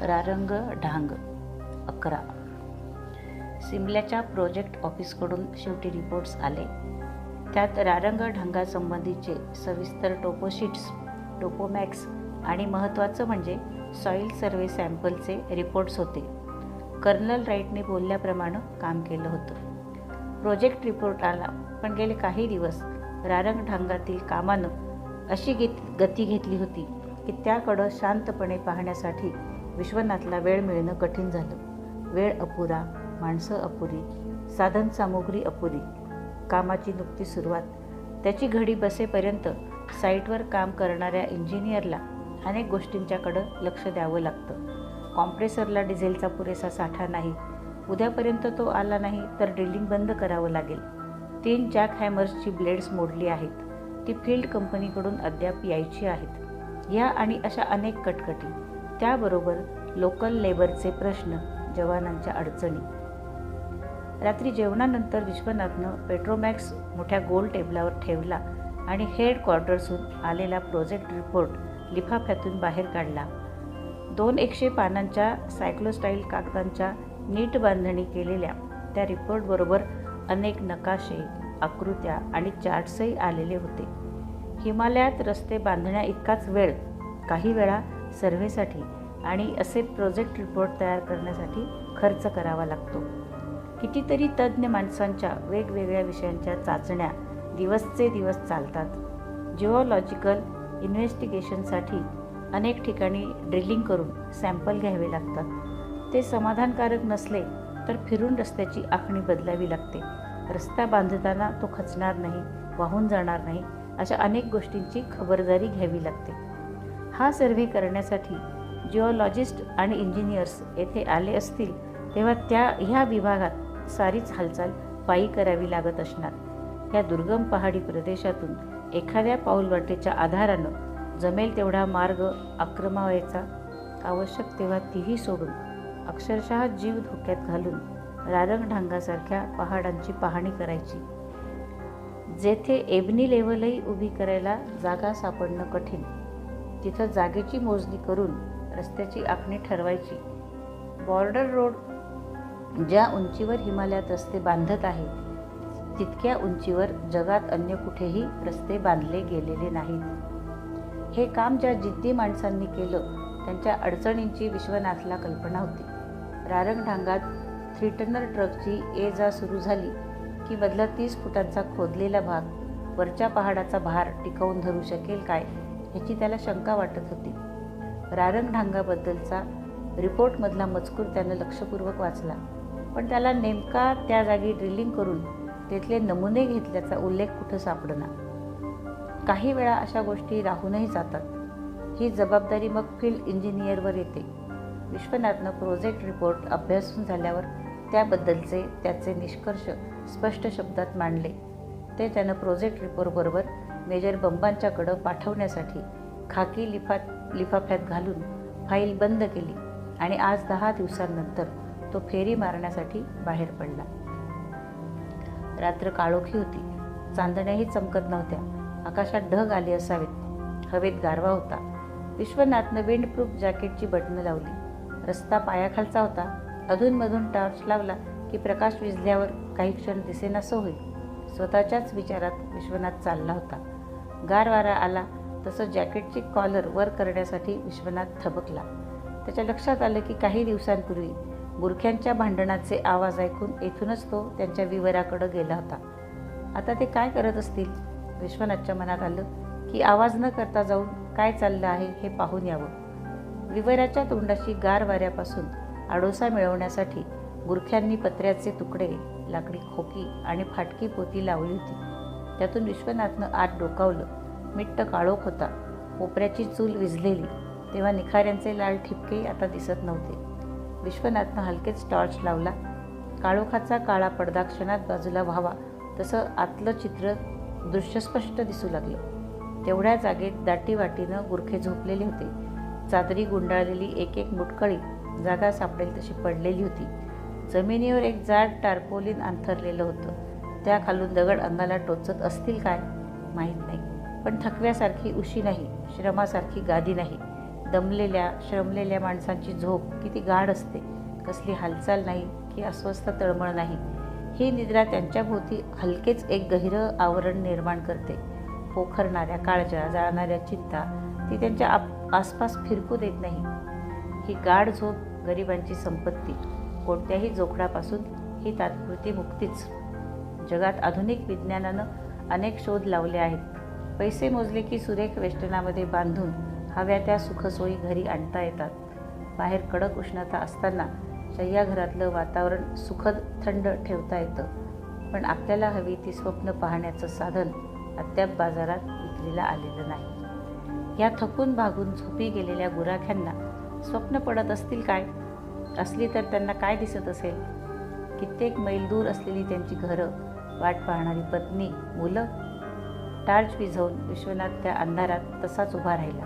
रारंग ढांग 11. सिमल्याच्या project ऑफिसकडून शेवटी reports आले. त्यात रारंग ढांगासंबंधीचे सविस्तर टोपोशीट्स, टोपोमॅक्स आणि महत्त्वाचं म्हणजे सॉईल सर्व्हे सॅम्पलचे रिपोर्ट्स होते. कर्नल राईटने बोलल्याप्रमाणे काम केलं होतं. प्रोजेक्ट रिपोर्ट आला, पण गेले काही दिवस रारंग ढांगातील कामानं अशी गती घेतली होती की त्याकडं शांतपणे पाहण्यासाठी विश्वनाथला वेळ मिळणं कठीण झालं. वेळ अपुरा, माणसं अपुरी, साधनसामुग्री अपुरी, कामाची नुकती सुरुवात. त्याची घडी बसेपर्यंत साईटवर काम करणाऱ्या इंजिनियरला अनेक गोष्टींच्याकडं लक्ष द्यावं लागतं. कॉम्प्रेसरला डिझेलचा पुरेसा साठा नाही, उद्यापर्यंत तो आला नाही तर ड्रिलिंग बंद करावं लागेल. 3 जॅक हॅमर्सची ब्लेड्स मोडली आहेत, ती फील्ड कंपनीकडून अद्याप यायची आहेत. या आणि अशा अनेक कटकटी, त्याबरोबर लोकल लेबरचे प्रश्न, जवानांच्या अडचणी. रात्री जेवणानंतर विश्वनाथनं पेट्रोमॅक्स मोठ्या गोल टेबलावर ठेवला आणि हेडक्वार्टर्सहून आलेला प्रोजेक्ट रिपोर्ट लिफाफ्यातून बाहेर काढला. 200 पानांच्या सायक्लोस्टाईल कागदांच्या नीट बांधणी केलेल्या त्या रिपोर्टबरोबर अनेक नकाशे, आकृत्या आणि चार्ट्सही आलेले होते. हिमालयात रस्ते बांधण्या इतकाच वेळ काही वेळा सर्व्हेसाठी आणि असे प्रोजेक्ट रिपोर्ट तयार करण्यासाठी खर्च करावा लागतो. कितीतरी तज्ज्ञ माणसांच्या वेगवेगळ्या विषयांच्या चाचण्या दिवसचे दिवस चालतात. जिओलॉजिकल इन्व्हेस्टिगेशनसाठी अनेक ठिकाणी ड्रिलिंग करून सॅम्पल घ्यावे लागतात. ते समाधानकारक नसले तर फिरून रस्त्याची आखणी बदलावी लागते. रस्ता बांधताना तो खचणार नाही, वाहून जाणार नाही, अशा अनेक गोष्टींची खबरदारी घ्यावी लागते. हा सर्व्हे करण्यासाठी जिओलॉजिस्ट आणि इंजिनियर्स येथे आले असतील तेव्हा ह्या विभागात सारीच हालचाल पायी करावी लागत असणार. या दुर्गम पहाडी प्रदेशातून एखाद्या पाऊलवाटेच्या आधारानं जमेल तेवढा मार्ग आक्रमावायचा, आवश्यक तेव्हा तीही सोडून अक्षरशः जीव धोक्यात घालून रारंग ढांगासारख्या पहाडांची पाहणी करायची, जेथे एबनी लेव्हलही उभी करायला जागा सापडणं कठीण. तिथं जागेची मोजणी करून रस्त्याची आखणी ठरवायची. बॉर्डर रोड ज्या उंचीवर हिमालयात रस्ते बांधत आहे तितक्या उंचीवर जगात अन्य कुठेही रस्ते बांधले गेलेले नाहीत. हे काम ज्या जिद्दी माणसांनी केलं त्यांच्या अडचणींची विश्वनाथला कल्पना होती. रारंग ढांगात 3 टन्नर ट्रकची ये जा सुरू झाली की मधला 30 फुटांचा खोदलेला भाग वरच्या पहाडाचा भार टिकवून धरू शकेल काय, ह्याची त्याला शंका वाटत होती. रारंग ढांगाबद्दलचा रिपोर्टमधला मजकूर त्यानं लक्षपूर्वक वाचला, पण त्याला नेमका त्या जागी ड्रिलिंग करून तिथले नमुने घेतल्याचा उल्लेख कुठं सापडना. काही वेळा अशा गोष्टी राहूनही जातात. ही जबाबदारी मग फील्ड इंजिनियरवर येते. विश्वनाथनं प्रोजेक्ट रिपोर्ट अभ्यासून झाल्यावर त्याबद्दलचे त्याचे निष्कर्ष स्पष्ट शब्दात मांडले. ते त्यानं प्रोजेक्ट रिपोर्टबरोबर मेजर बंबांच्याकडं पाठवण्यासाठी खाकी लिफाफ्यात घालून फाईल बंद केली आणि आज 10 दिवसांनंतर तो फेरी मारण्यासाठी बाहेर पडला. रात्र काळोखी होती. चांदण्याही चमकत नव्हत्या. आकाशात ढग आले असावेत. हवेत गारवा होता. विश्वनाथनं विंडप्रूफ जॅकेटची बटणं लावली. रस्ता पायाखालचा होता. अधूनमधून टॉर्च लावला की प्रकाश विझल्यावर काही क्षण दिसेनासं होईल. स्वतःच्याच विचारात विश्वनाथ चालला होता. गार वारा आला तसं जॅकेटची कॉलर वर करण्यासाठी विश्वनाथ थबकला. त्याच्या लक्षात आलं की काही दिवसांपूर्वी बुरख्यांच्या भांडणाचे आवाज ऐकून येथूनच तो त्यांच्या विवराकडं गेला होता. आता ते काय करत असतील? विश्वनाथच्या मनात आलं की आवाज न करता जाऊन काय चाललं आहे हे पाहून यावं. विवराच्या तोंडाशी गार वाऱ्यापासून आडोसा मिळवण्यासाठी बुरख्यांनी पत्र्याचे तुकडे, लाकडी खोकी आणि फाटकी पोती लावली होती. त्यातून विश्वनाथनं आत डोकावलं. मिट्ट काळोख होता. कोपऱ्याची चूल विझलेली, तेव्हा निखाऱ्यांचे लाल ठिपके आता दिसत नव्हते. विश्वनाथनं हलकेच टॉर्च लावला. काळोखाचा काळा पडदा क्षणात बाजूला व्हावा तसं आतलं चित्र दृश्यस्पष्ट दिसू लागलं. तेवढ्या जागेत दाटीवाटीनं बुरखे झोपलेले होते. चादरी गुंडाळलेली एक मुटकळी जागा सापडेल तशी पडलेली होती. जमिनीवर एक जाड टार्पोलिन अंथरलेलं होतं. त्या खालून दगड अंगाला टोचत असतील काय माहीत नाही, पण थकव्यासारखी उशी नाही, श्रमासारखी गादी नाही. दमलेल्या श्रमलेल्या माणसांची झोप किती गाढ असते, कसली हालचाल नाही की अस्वस्थ तळमळ नाही. ही निद्रा त्यांच्याभोवती हलकेच एक गहिरं आवरण निर्माण करते. पोखरणाऱ्या काळजा, जाळणाऱ्या चिंता ती त्यांच्या आसपास फिरकू देत नाही. ही गाढ झोप गरिबांची संपत्ती. कोणत्याही जोखडापासून ही तात्पुरती मुक्तीच. जगात आधुनिक विज्ञानानं अनेक शोध लावले आहेत. पैसे मोजले की सुरेख वेष्टनामध्ये बांधून हव्या त्या सुखसोयी घरी आणता येतात. बाहेर कडक उष्णता असताना शय्याघरातलं वातावरण सुखद थंड ठेवता येतं. पण आपल्याला हवी ती स्वप्न पाहण्याचं साधन अद्याप बाजारात विक्रीला आलेलं नाही. या थकून भागून झोपी गेलेल्या गुराख्यांना स्वप्न पडत असतील काय? असली तर त्यांना काय दिसत असेल? कित्येक मैल दूर असलेली त्यांची घरं, वाट पाहणारी पत्नी, मुलं. टार्च विझवून विश्वनाथ त्या अंधारात तसाच उभा राहिला.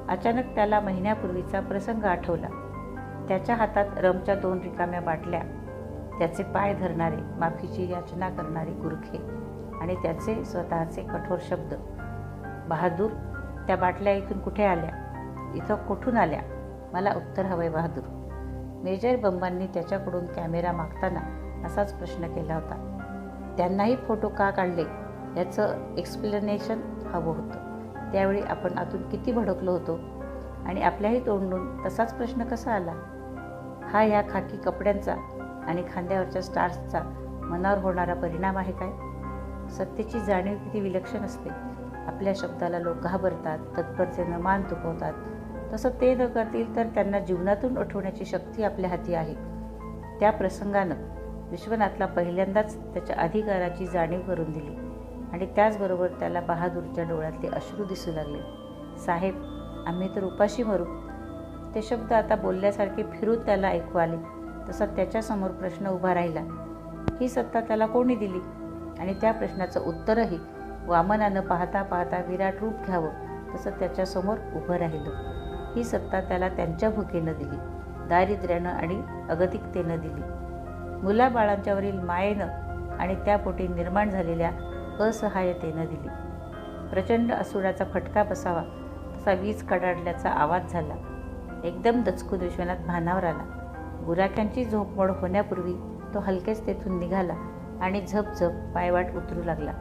अचानक त्याला महिन्यापूर्वीचा प्रसंग आठवला. त्याच्या हातात रमच्या 2 रिकाम्या बाटल्या, त्याचे पाय धरणारे, माफीची याचना करणारे गुरखे आणि त्याचे स्वतःचे कठोर शब्द. बहादूर, त्या बाटल्या इथून कुठे आल्या? इथं कुठून आल्या? मला उत्तर हवंय बहादूर. मेजर बंबांनी त्याच्याकडून कॅमेरा मागताना असाच प्रश्न केला होता. त्यांनाही फोटो का काढले याचं एक्सप्लेनेशन हवं होतं. त्यावेळी आपण आतून किती भडकलो होतो आणि आपल्याही तोंडून तसाच प्रश्न कसा आला? हा ह्या खाकी कपड्यांचा आणि खांद्यावरच्या स्टार्सचा मनावर होणारा परिणाम आहे काय? सत्तेची जाणीव किती विलक्षण असते. आपल्या शब्दाला लोक घाबरतात, तत्परतेनं मान तुकवतात. तसं ते न करतील तर त्यांना जीवनातून उठवण्याची शक्ती आपल्या हाती आहे. त्या प्रसंगानं विश्वनाथला पहिल्यांदाच त्याच्या अधिकाराची जाणीव करून दिली आणि त्याचबरोबर त्याला बहादूरच्या डोळ्यातले अश्रू दिसू लागले. साहेब, आम्ही तर उपाशी मरू. ते शब्द आता बोलल्यासारखे फिरून त्याला ऐकू आले. तसा त्याच्यासमोर प्रश्न उभा राहिला. ही सत्ता त्याला कोणी दिली? आणि त्या प्रश्नाचं उत्तरही वामनानं पाहता पाहता विराट रूप घ्यावं तसं त्याच्यासमोर उभं राहिलं. ही सत्ता त्याला त्यांच्या भुकेनं दिली, दारिद्र्यानं आणि अगतिकतेनं दिली, मुलाबाळांच्यावरील मायेनं आणि त्यापोटी निर्माण झालेल्या असहाय्यतेनं दिली. प्रचंड असुराचा फटका बसावा तसा वीज कडाडल्याचा आवाज झाला. एकदम दचकून विश्वनाथ भानावर आला. गुराख्यांची झोपमोड होण्यापूर्वी तो हलकेच तेथून निघाला आणि झपझप पायवाट उतरू लागला.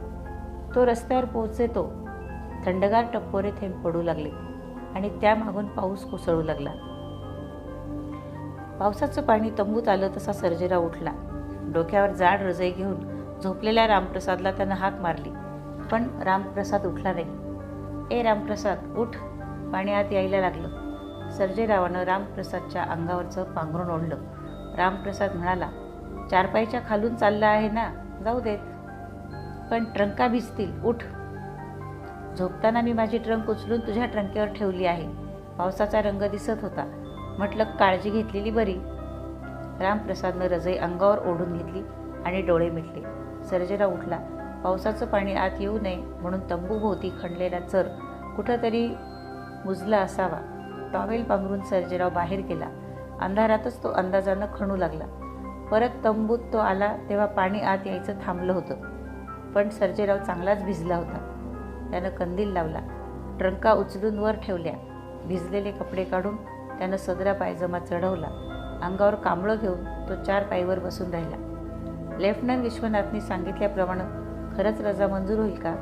तो रस्त्यावर पोहोचेतो थंडगार टप्पोरे थेंब पडू लागले आणि त्यामागून पाऊस कोसळू लागला. पावसाचं पाणी तंबूत आलं तसा सर्जेराव उठला. डोक्यावर जाड रजई घेऊन झोपलेल्या रामप्रसादला त्यानं हाक मारली, पण रामप्रसाद उठला नाही. ए रामप्रसाद, उठ. पाणी आत यायला लागलं. सर्जेरावानं रामप्रसादच्या अंगावरचं पांघरून ओढलं. रामप्रसाद म्हणाला, चारपाईच्या खालून चालला आहे ना, जाऊ देत. पण ट्रंका भिजतील, उठ. झोपताना मी माझी ट्रंक उचलून तुझ्या ट्रंकेवर ठेवली आहे. पावसाचा रंग दिसत होता. म्हटलं काळजी घेतलेली बरी. रामप्रसादनं रजई अंगावर ओढून घेतली आणि डोळे मिटले. सर्जेराव उठला. पावसाचं पाणी आत येऊ नये म्हणून तंबूभोवती खणलेला चर कुठंतरी मुजला असावा. टॉवेल पांघरून सर्जेराव बाहेर गेला. अंधारातच तो अंदाजानं खणू लागला. परत तंबूत तो आला तेव्हा पाणी आत यायचं थांबलं होतं. पण सर्जेराव चांगलाच भिजला होता. त्यानं कंदील लावला. ट्रंका उचलून वर ठेवल्या. भिजलेले कपडे काढून त्यानं सदरा पायजमा चढवला. अंगावर कांबळं घेऊन तो 4 पायीवर बसून राहिला. लेफ्टनंट विश्वनाथनी सांगितल्याप्रमाणे खरंच रजा मंजूर होईल का?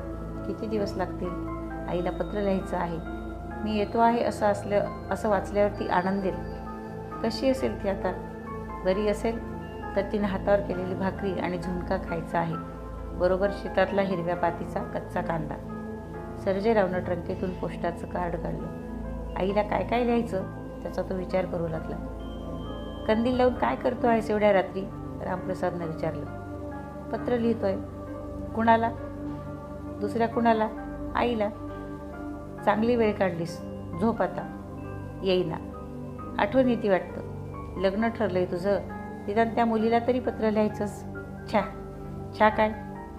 किती दिवस लागतील? आईला पत्र लिहायचं आहे. मी येतो आहे असं वाचल्यावर ती आनंदेल. कशी असेल ती आता? बरी असेल तर तिनं हातावर केलेली भाकरी आणि झुणका खायचा आहे, बरोबर शेतातला हिरव्या पातीचा कच्चा कांदा. सर्जेरावनं ट्रंकेतून पोस्टाचं कार्ड काढलं. आईला काय काय लिहायचं त्याचा तो विचार करू लागला. कंदील लावून काय करतो आहेस एवढ्या रात्री? रामप्रसादनं विचारलं. पत्र लिहितोय. कुणाला? दुसऱ्या कुणाला? आईला. चांगली वेळ काढलीस. झोप आता. येईना. आठवण येते वाटतं. लग्न ठरलंय तुझं. निदान त्या मुलीला तरी पत्र लिहायचंस. छा काय?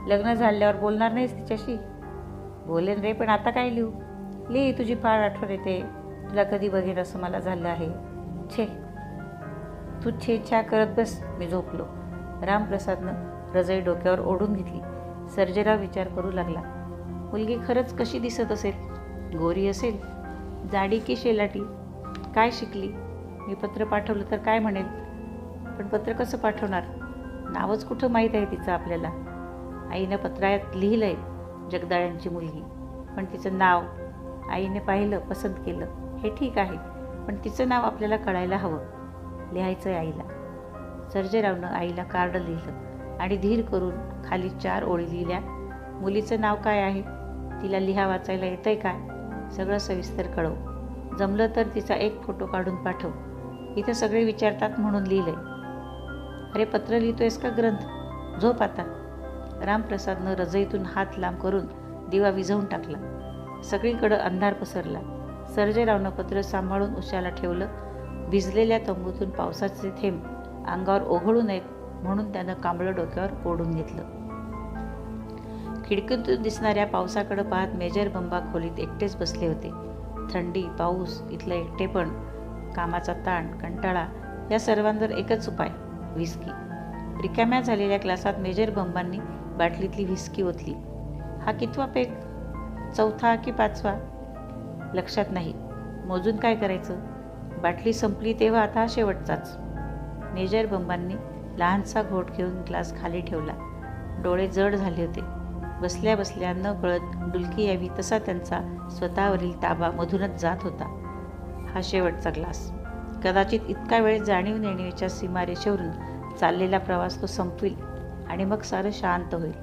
लग्न झाल्यावर बोलणार नाहीस तिच्याशी? बोलेन रे, पण आता काय लिहू? लिही, तुझी फार आठवण येते. तुला कधी बघेन असं मला झालं आहे. तू छा करत बस. मी झोपलो. रामप्रसादनं रजई डोक्यावर ओढून घेतली. सर्जेराव विचार करू लागला. मुलगी खरंच कशी दिसत असेल? गोरी असेल? जाडी की शेलाटी? काय शिकली? मी पत्र पाठवलं तर काय म्हणेल? पण पत्र कसं पाठवणार? नावच कुठं माहीत आहे तिचं आपल्याला. आईनं पत्रात लिहिलं आहे जगदाळ्यांची मुलगी, पण तिचं नाव आईने पाहिलं, पसंत केलं, हे ठीक आहे, पण तिचं नाव आपल्याला कळायला हवं. लिहायचं आहे आईला. सर्जेरावनं आईला कार्ड लिहिलं आणि धीर करून खाली 4 ओळी लिहिल्या. मुलीचं नाव काय आहे? तिला लिहा वाचायला येतंय काय? सगळं सविस्तर कळव. जमलं तर तिचा एक फोटो काढून पाठव. इथं सगळे विचारतात म्हणून लिहिलंय. अरे पत्र लिहितोयस का ग्रंथ? झोप आता. रामप्रसादनं रजईतून हात लांब करून दिवा विझवून टाकला. सगळीकडं अंधार पसरला. सर्जेरावनं पत्र सांभाळून उशाला ठेवलं. भिजलेल्या तंबूतून पावसाचे थेंब अंगावर ओघळू नयेत म्हणून त्यानं कांबळं डोक्यावर ओढून घेतलं. खिडकीतून दिसणाऱ्या पावसाकडे पाहत मेजर बंबा खोलीत एकटेच बसले होते. थंडी, पाऊस, इथलं एकटेपण, कामाचा ताण, कंटाळा, या सर्वांवर एकच उपाय, व्हिस्की. रिकाम्या झालेल्या ग्लासात मेजर बंबांनी बाटलीतली व्हिस्की ओतली. हा कितवा पेग? 4था की 5वा? लक्षात नाही. मोजून काय करायचं? बाटली संपली तेव्हा आता शेवटचाच. मेजर बंबांनी लहानसा घोट घेऊन ग्लास खाली ठेवला. डोळे जड झाले होते. बसल्या बसल्या न कळत डुलकी यावी तसा त्यांचा स्वतःवरील ताबा मधूनच जात होता. हा शेवटचा ग्लास. कदाचित इतका वेळ जाणीव नेणीच्या सीमारेषेवरून चाललेला प्रवास तो संपविल आणि मग सारं शांत होईल.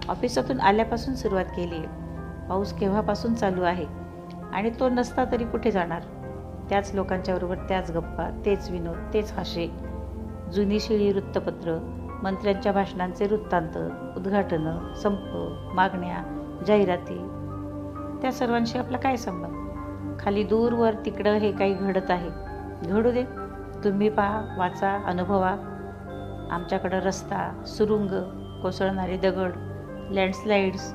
ऑफिसातून आल्यापासून सुरुवात केली आहे. पाऊस केव्हापासून चालू आहे आणि तो नसता तरी कुठे जाणार? त्याच लोकांच्याबरोबर त्याच गप्पा, तेच विनोद, तेच हाशे, जुनी शिळी वृत्तपत्र, मंत्र्यांच्या भाषणांचे वृत्तांत, उद्घाटनं, संप, मागण्या, जाहिराती. त्या सर्वांशी आपला काय संबंध? खाली दूरवर तिकडं हे काही घडत आहे. घडू दे. तुम्ही पहा, वाचा, अनुभवा. आमच्याकडं रस्ता, सुरुंग, कोसळणारे दगड, लँडस्लाईड्स,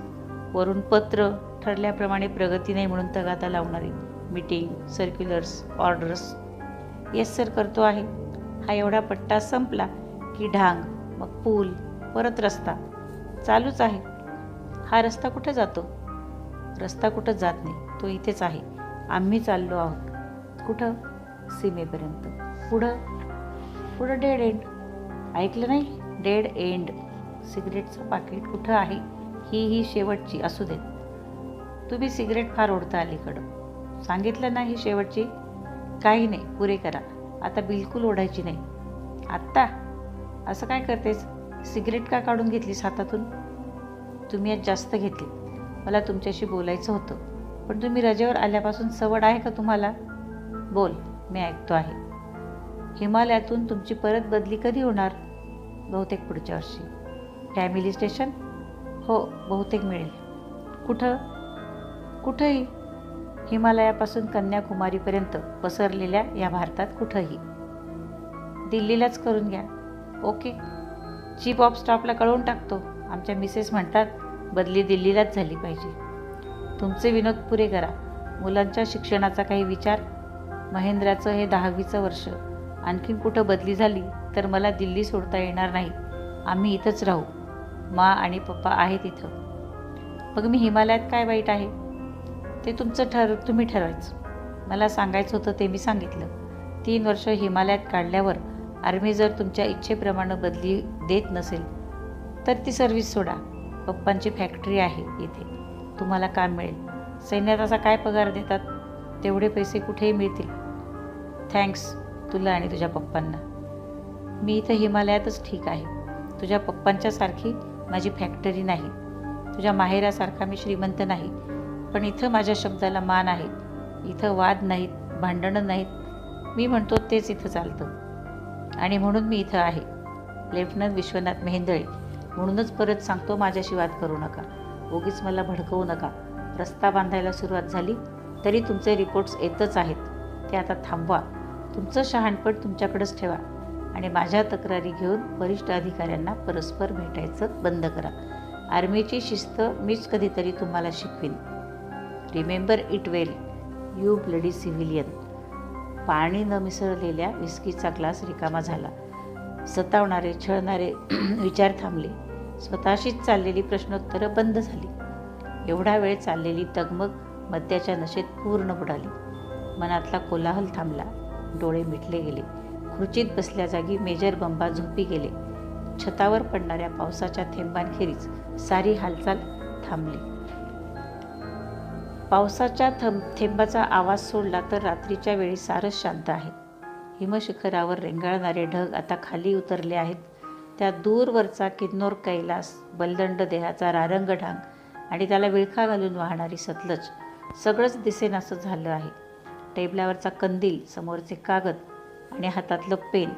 वरून पत्र, ठरल्याप्रमाणे प्रगती नाही म्हणून तगादा लावणारी मीटिंग, सर्क्युलर्स, ऑर्डर्स. येस सर करतो आहे. हा एवढा पट्टा संपला की ढांग, मग पूल, परत रस्ता चालूच आहे. हा रस्ता कुठं जातो? रस्ता कुठं जात नाही, तो इथेच आहे. आम्ही चाललो आहोत. कुठं? सीमेपर्यंत. पुढं डेड एंड. ऐकलं नाही? Dead end. सिगरेटचं पाकिट कुठं आहे? ही शेवटची असू देत. तुम्ही सिगरेट फार ओढता अलीकडं. सांगितलं ना ही शेवटची? काही नाही, पुरे करा. आता बिलकुल ओढायची नाही. आत्ता? असं काय करतेस? सिगरेट का काढून घेतलीस हातातून? तुम्ही आज जास्त घेतली. मला तुमच्याशी बोलायचं होतं, पण तुम्ही रजेवर आल्यापासून सवड आहे का तुम्हाला? बोल, मी ऐकतो आहे. हिमालयातून तुमची परत बदली कधी होणार? बहुतेक पुढच्या वर्षी. Family station? हो, बहुतेक मिळेल. कुठंही. हिमालयापासून कन्याकुमारीपर्यंत पसरलेल्या या भारतात कुठंही. दिल्लीलाच करून घ्या. ओके. चीफ ऑफ स्टाफला कळवून टाकतो. आमच्या मिसेस म्हणतात बदली दिल्लीलाच झाली पाहिजे. तुमचे विनोद पुरे करा. मुलांच्या शिक्षणाचा काही विचार? महेंद्राचं हे 10वीचं वर्ष. आणखीन कुठं बदली झाली तर मला दिल्ली सोडता येणार नाही. आम्ही इथंच राहू. मा आणि पप्पा आहेत इथं. मग मी हिमालयात काय वाईट आहे? ते तुमचं तुम्ही ठरवायचं. मला सांगायचं होतं ते मी सांगितलं. 3 वर्ष हिमालयात काढल्यावर आर्मी जर तुमच्या इच्छेप्रमाणे बदली देत नसेल तर ती सर्व्हिस सोडा. पप्पांची फॅक्टरी आहे इथे. तुम्हाला काम मिळेल. सैन्यात असा काय पगार देतात? तेवढे पैसे कुठेही मिळतील. थँक्स तुला आणि तुझ्या पप्पांना. मी इथं हिमालयातच ठीक आहे. तुझ्या पप्पांच्यासारखी माझी फॅक्टरी नाही. तुझ्या माहेरासारखा मी श्रीमंत नाही. पण इथं माझ्या शब्दाला मान आहे. इथं वाद नाहीत, भांडणं नाहीत. मी म्हणतो तेच इथं चालतं आणि म्हणून मी इथं आहे. लेफ्टनंट विश्वनाथ मेहेंदळे. म्हणूनच परत सांगतो, माझ्याशी वाद करू नका. उगीच मला भडकवू नका. रस्ता बांधायला सुरुवात झाली तरी तुमचे रिपोर्ट्स येतच आहेत. ते आता थांबवा. तुमचं शहाणपण तुमच्याकडेच ठेवा आणि माझ्या तक्रारी घेऊन वरिष्ठ अधिकाऱ्यांना परस्पर भेटायचं बंद करा. आर्मीची शिस्त मीच कधीतरी तुम्हाला शिकवीन. Remember it well, you bloody civilian. पाणी न मिसळलेल्या विस्कीचा ग्लास रिकामा झाला. सतावणारे, छळणारे विचार थांबले. स्वतःशीच चाललेली प्रश्नोत्तरं बंद झाली. एवढा वेळ चाललेली तगमग मद्याच्या नशेत पूर्ण बुडाली. मनातला कोलाहल थांबला. डोळे मिटले गेले. खुर्चीत बसल्या जागी मेजर बंबा झोपी गेले. छतावर पडणाऱ्या पावसाच्या थेंबांखेरीज सारी हालचाल थांबली. पावसाच्या थेंबाचा आवाज सोडला तर रात्रीच्या वेळी सारंच शांत आहे. हिमशिखरावर रेंगाळणारे ढग आता खाली उतरले आहेत. त्या दूरवरचा किन्नौर कैलास, बलदंड देहाचा रारंग ढांग आणि त्याला विळखा घालून वाहणारी सतलज सगळंच दिसेनासं झालं आहे. टेबलावरचा कंदील, समोरचे कागद आणि हातातलं पेन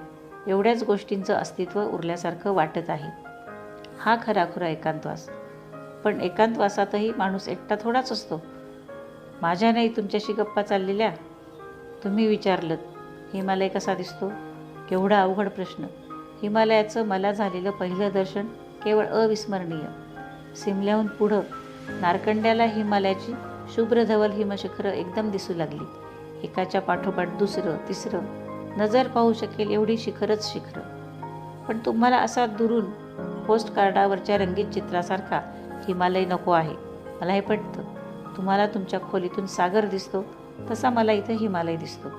एवढ्याच गोष्टींचं अस्तित्व उरल्यासारखं वाटत आहे. हा खराखुरा एकांतवास. पण एकांतवासातही माणूस एकटा थोडाच असतो. माझ्या नाही तुमच्याशी गप्पा चाललेल्या. तुम्ही विचारलं हिमालय कसा दिसतो? केवढा अवघड प्रश्न. हिमालयाचं मला झालेलं पहिलं दर्शन केवळ अविस्मरणीय. सिमल्याहून पुढं नारकंड्याला हिमालयाची शुभ्रधवल हिमशिखरं एकदम दिसू लागली. एकाच्या पाठोपाठ दुसरं, तिसरं, नजर पाहू शकेल एवढी शिखरच शिखरं. पण तुम्हाला असा दुरून पोस्ट कार्डावरच्या रंगीत चित्रासारखा हिमालय नको आहे. मला हे पटतं. तुम्हाला तुमच्या खोलीतून सागर दिसतो तसा मला इथं हिमालय दिसतो.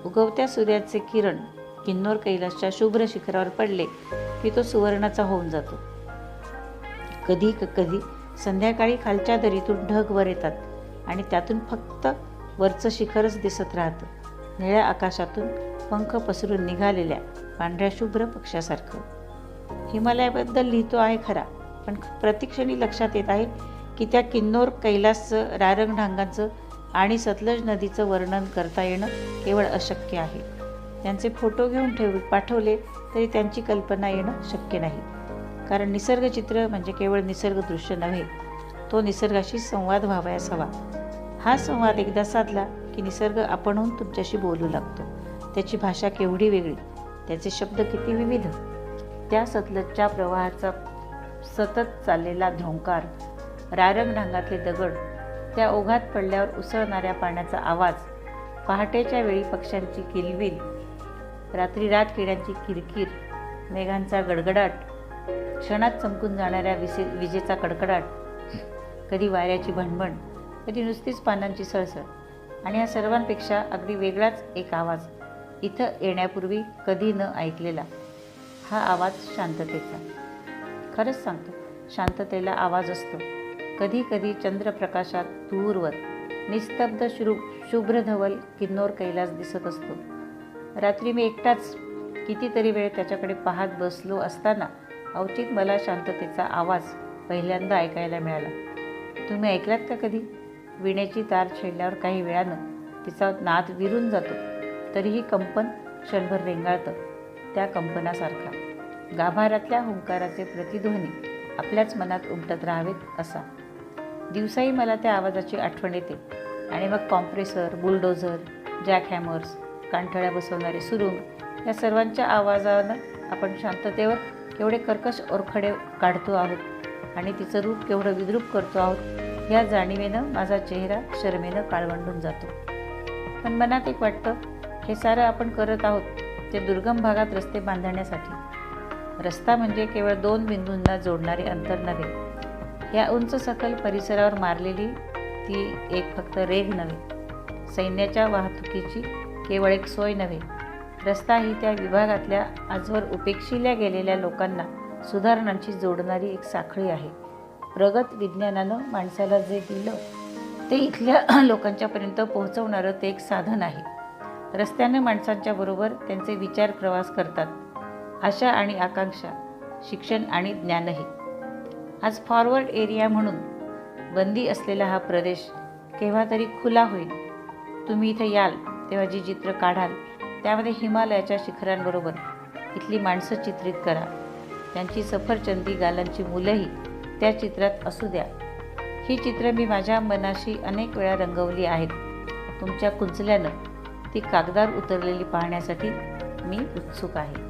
उगवत्या सूर्याचे किरण किन्नौर कैलासच्या शुभ्र शिखरावर पडले की तो सुवर्णाचा होऊन जातो. कधी कधी संध्याकाळी खालच्या दरीतून ढग वर येतात आणि त्यातून फक्त वरचं शिखरच दिसत राहतं, निळ्या आकाशातून पंख पसरून निघालेल्या पांढऱ्या शुभ्र पक्ष्यासारखं. हिमालयाबद्दल लिहितो आहे खरा, पण प्रतिक्षणी लक्षात येत आहे की त्या किन्नौर कैलासचं, रारंग ढांगांचं आणि सतलज नदीचं वर्णन करता येणं केवळ अशक्य आहे. त्यांचे फोटो घेऊन पाठवले तरी त्यांची कल्पना येणं शक्य नाही. कारण निसर्गचित्र म्हणजे केवळ निसर्गदृश्य नव्हे, तो निसर्गाशी संवाद व्हावयास हवा. हा संवाद एकदा साधला की निसर्ग आपणहून तुमच्याशी बोलू लागतो. त्याची भाषा केवढी वेगळी, त्याचे शब्द किती विविध. त्या सतलजच्या प्रवाहाचा सतत चाललेला झोंकार, रारंग ढांगातले दगड, त्या ओघात पडल्यावर उसळणाऱ्या पाण्याचा आवाज, पहाटेच्या वेळी पक्ष्यांची किलबिल, रात्री रात किड्यांची किरकिर, मेघांचा गडगडाट, क्षणात चमकून जाणाऱ्या विजेचा कडकडाट, कधी वाऱ्याची भणभण, कधी नुसतीच पानांची सळसळ, आणि या सर्वांपेक्षा अगदी वेगळाच एक आवाज, इथं येण्यापूर्वी कधी न ऐकलेला. हा आवाज शांततेचा. खरंच सांगतो, शांततेला आवाज असतो. कधी कधी चंद्रप्रकाशात दूरवर निस्तब्ध शुभ्रधवल किन्नौर कैलास दिसत असतो. रात्री मी एकटाच कितीतरी वेळ त्याच्याकडे पाहत बसलो असताना अवचित मला शांततेचा आवाज पहिल्यांदा ऐकायला मिळाला. तुम्ही ऐकलात का कधी? विणेची तार छेडल्यावर काही वेळानं तिचा नाद विरून जातो, तरीही कंपन क्षणभर रेंगाळतं. त्या कंपनासारखा गाभाऱ्यातल्या हुंकाराचे प्रतिध्वनी आपल्याच मनात उमटत राहावेत असा. दिवसाही मला त्या आवाजाची आठवण येते आणि मग कॉम्प्रेसर, बुलडोझर, जॅकहॅमर्स, कानठळ्या बसवणारे सुरुंग या सर्वांच्या आवाजानं आपण शांततेवर केवढे कर्कश ओरखडे काढतो आहोत आणि तिचं रूप केवढं विद्रूप करतो आहोत या जाणीवेनं माझा चेहरा शरमेनं काळवंडून जातो. पण मनात एक वाटतं, हे सारं आपण करत आहोत ते दुर्गम भागात रस्ते बांधण्यासाठी. रस्ता म्हणजे केवळ 2 बिंदूंना जोडणारे अंतर नव्हे. या उंच सकल परिसरावर मारलेली ती एक फक्त रेघ नव्हे. सैन्याच्या वाहतुकीची केवळ एक सोय नव्हे. रस्ता ही त्या विभागातल्या आजवर उपेक्षिल्या गेलेल्या लोकांना सुधारणांची जोडणारी एक साखळी आहे. प्रगत विज्ञानानं माणसाला जे दिलं ते इथल्या लोकांच्यापर्यंत पोहोचवणारं ते एक साधन आहे. रस्त्यानं माणसांच्या बरोबर त्यांचे विचार प्रवास करतात, आशा आणि आकांक्षा, शिक्षण आणि ज्ञानही. आज फॉरवर्ड एरिया म्हणून बंदी असलेला हा प्रदेश केव्हा तरी खुला होईल. तुम्ही इथं याल तेव्हा जी चित्र काढाल त्यामध्ये हिमालयाच्या शिखरांबरोबर इथली माणसं चित्रित करा. त्यांची सफरचंदी गालांची मुलंही त्या चित्रात असू द्या. ही चित्रं मी माझ्या मनाशी अनेक वेळा रंगवली आहेत. तुमच्या कुंचल्यानं ती कागदावर उतरलेली पाहण्यासाठी मी उत्सुक आहे.